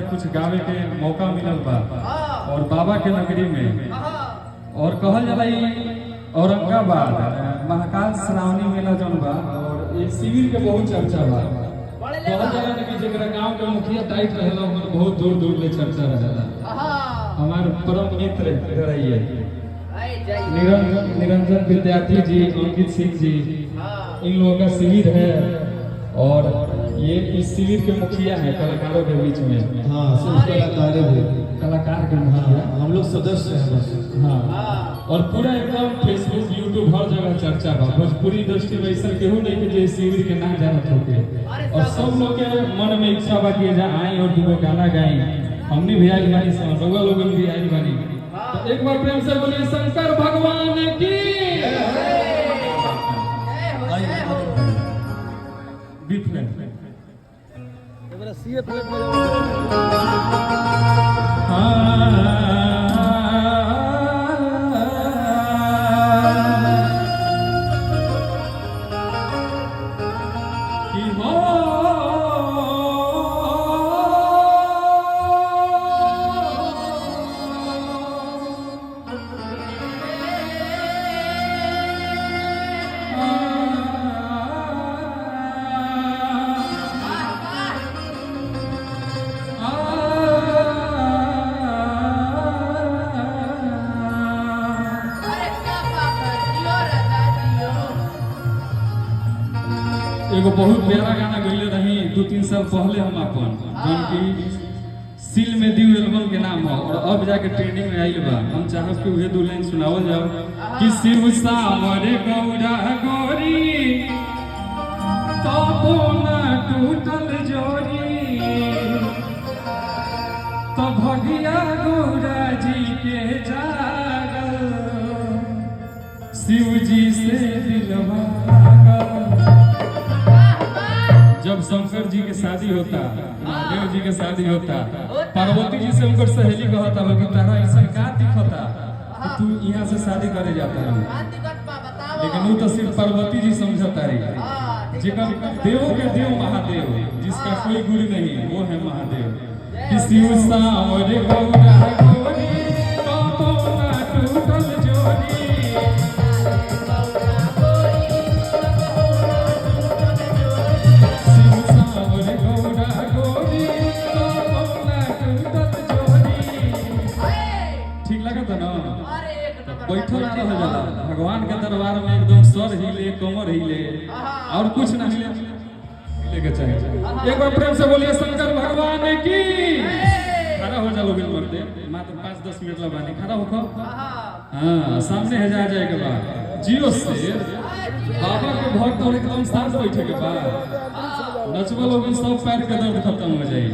कुछ गावे के मौका मिलल बा और बाबा के नगरी में और कहल जाला औरंगाबाद महाकाल श्रावणी मेला जौन बा और ये शिविर के बहुत चर्चा बा। कहल जाला कि जेकरा गांव के मुखिया टाइट रहेला ओकर बहुत दूर दूर ले चर्चा रहेला। हमार परम मित्र रहिए निरंजन विद्यार्थी जी, अंकित सिंह जी, इन लोगों का शिविर है और ये इस शिविर के मुखिया है कलाकारों के बीच में। हाँ, सिर्फ कलाकार के मुखिया हम लोग सदस्य हैं बस। हाँ, और पूरा एकदम फेसबुक यूट्यूब हर जगह चर्चा बा। भोजपुरी इंडस्ट्री में ऐसा केहू नहीं कि जो शिविर के ना जानत होके और सब लोग के मन में इच्छा बा कि जा आई और दुगो गाना गाई। हमने भी आई बानी, रउआ लोगन भी आई बानी। तो एक बार प्रेम से बोलिए शंकर भगवान की। बी फ्लैट सी फ्लैट में एगो बहुत प्यारा गाना गईले रही 2-3 साल पहले हम अपन जौन की सिल में दीव एल्बम के नाम है और अब जाके ट्रेंडिंग में आइल बा। हम चाहब कि उहे दो लाइन सुनावल जाओ कि शिव सावर गौरा गौरी तबो ना टूटल जोड़ी तो भगिया गौरा जी के जागल शिव जी से दिलवा। जब शंकर जी के शादी होता, महादेव जी के शादी होता, पार्वती जी से उनकर सहेली कहता कि तारा ऐसा का दिखता कि तू यहाँ से शादी करे जाता है। लेकिन वो तो सिर्फ पार्वती जी समझता रही। जेकर देव के देव महादेव, जिसका कोई गुरु नहीं, वो है महादेव। कि शिव सावर गौरा गौरी तबो ना टूटल जोड़ी बैठल ना रह जाला। भगवान के दरबार में एकदम सर हिले, कमर हिले और कुछ ना हिले के चाहिए। एक बार प्रेम से बोलिए शंकर भगवान की। खड़ा हो जाओ बिन मरते, मात्र 5-10 मिनट ला बानी खड़ा होखो। हां, सामने है जाए के बाद जियो से बाबा के भक्त और एकदम शांत बैठे के बाद नचवा लोग सब पैर के दर्द खत्म हो जाए।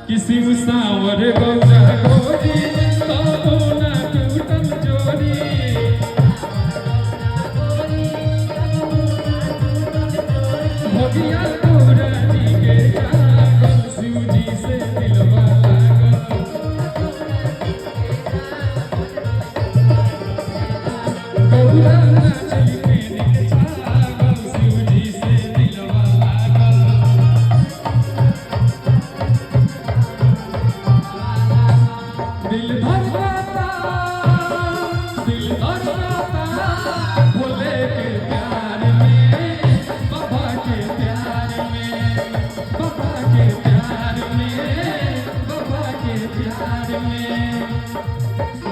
कि शिव सावर गौरा गौरी तबो ना टूटल जोड़ी भगिया गौरा जी के जागल शिव जी से दिलवा लागल। गौरा नाची के नीचे जागल शिव जी से दिलवा लागल। दिल धड़काता भोले के प्यार में, बाबा के प्यार में, बाबा के प्यार में, बाबा के प्यार में।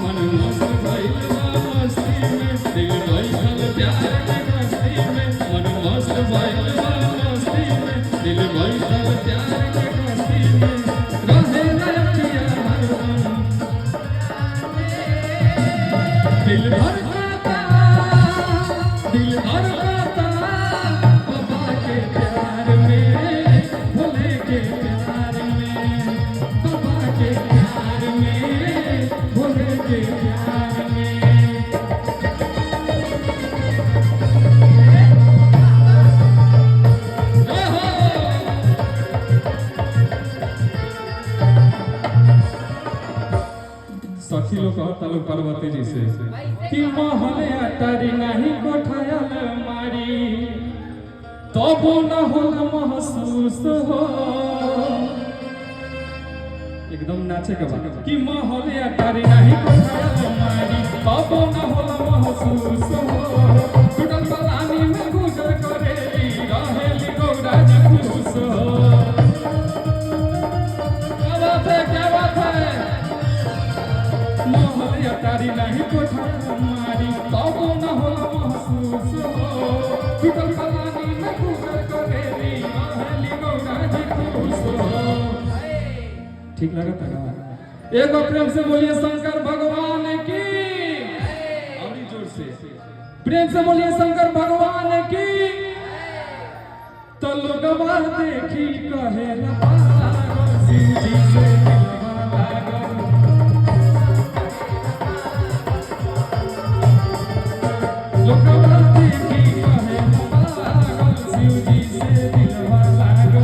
मन मस्त भइल बा मस्ती में, दिल बैठल प्यार के मस्ती में। मन मस्त भइल बा मस्ती में, दिल बैठल प्यार के मस्ती में। रहे रखिया हरदम दिल धड़काता बाबा के प्यार में, भोले के प्यार में, बाबा के प्यार में, भोले के प्यार में। सखी लोग कहता लोग पार्वती जी से कि महले अटारी नहीं कोठायल मारी तबो न होला महसूस हो। एकदम नाचे के बाद कि महले अटारी नहीं कोठाया तुम्हारी बाबो न होला महसूस हो टूटल पलानी में गुजर करेली रहेली गौराज खुश हो। क्या बात है महले अटारी नहीं कोठाया तुम्हारी बाबो न होला महसूस हो टूटल पलानी में गुजर करेली रहेली गौराज खुश हो। ठीक लगा था एक बार प्रेम से बोलिए शंकर भगवान की और जोर से प्रेम से बोलिए शंकर भगवान की। तो लोगवा देखी कहे शिव जी से लोगवा देखी कहे शिव जी से दिलवा लागो।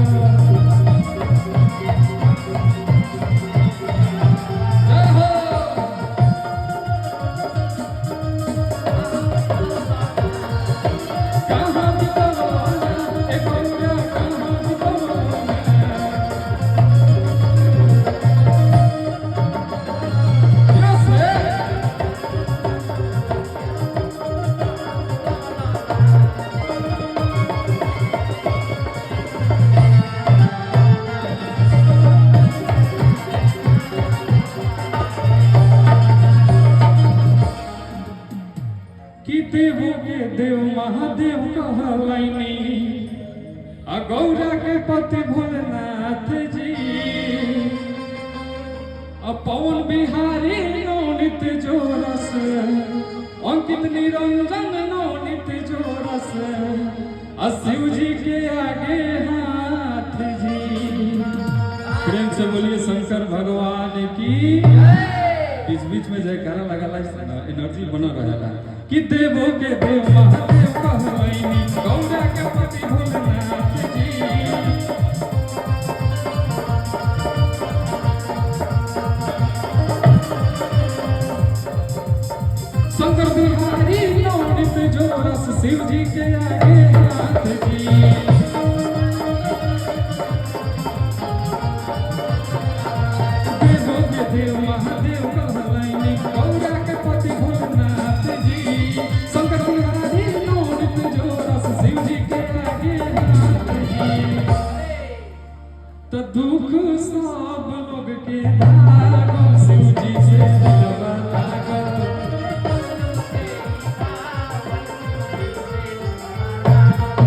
देवो के देव महादेव कहलाइनी गौरा के पति भोलेनाथ जी पवन बिहारी नौनित जोरस अंकित निरंजन नौनित जोरस शिव जी के आगे हाथ जी। प्रेम से बोलिए शंकर भगवान की। इस बीच में जयकारा लगा एनर्जी बना रहेगा कि देवो के देव महादेव कहलाइनी गौरा के पति भोलेनाथ जी। शंकर बिहारी नौनित जोरस शिव जी के आगे हाथ जी। देवो के देव महादेव कहलाइनी गौरा के पति भोलेनाथ जी। शंकर बिहारी नौनित जोरस शिव जी के आगे हाथ जी। तो दुख सब लोग के लागो शिव जी से दिलवा लागो।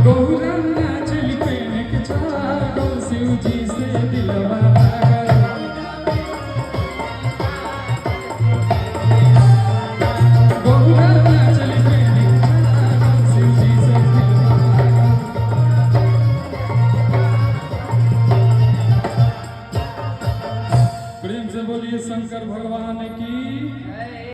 गौरा नाचली प्रेम के छागो शिव जी से दिलवा लागो। प्रेम से बोलिए शंकर भगवान की।